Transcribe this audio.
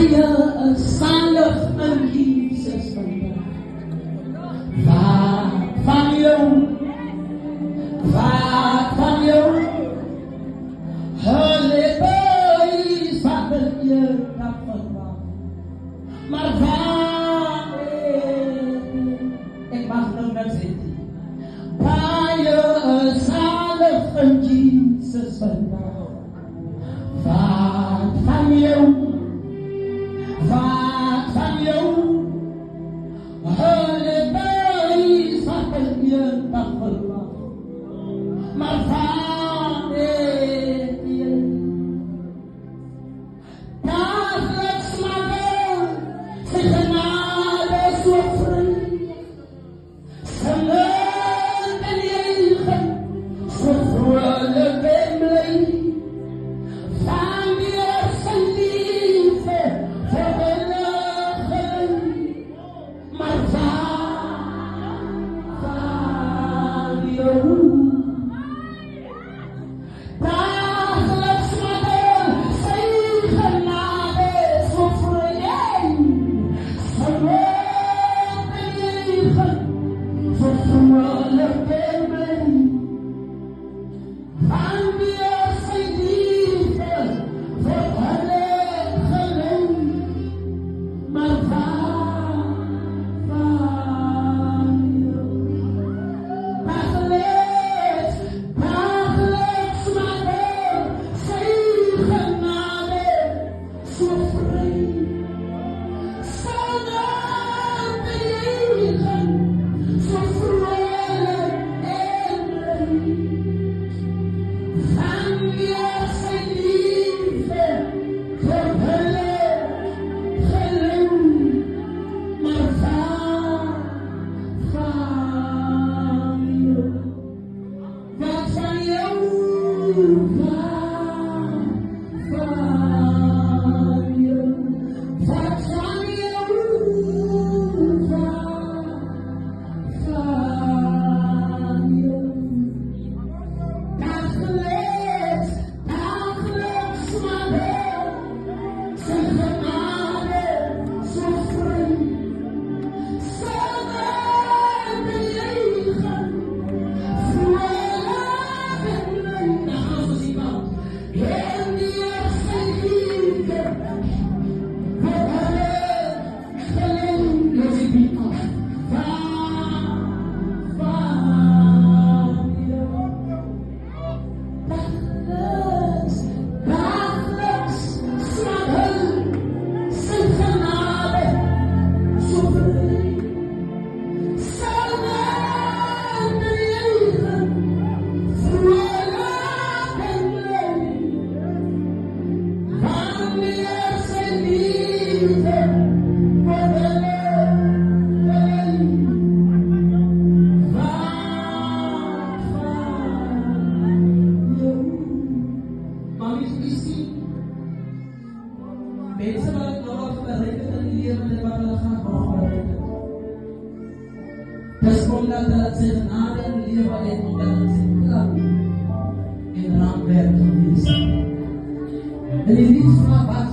baie salig in Jesus vandag. Wat van jou? Wat van jou? Hulle boys wat je dat vandag. Maar waar ik mag nog net zitten. Baie salig in Jesus vandag. Wat van jou? Wat van jou? Hulle boys wat je dat vandag. Maar waar je? Dagelijks maar wel, zijn genade zo vrij. Zijn leuk en eigen, zo vrolijk en blij. Van weer zijn liefde, verwilligen. Maar van jou? Mensen wat ik nog bereiken in die leven wat we gaan bereiken. Dus omdat dat zijn genade en leven en omdat het zijn plan in raamwerk geweest. En die liefde van wat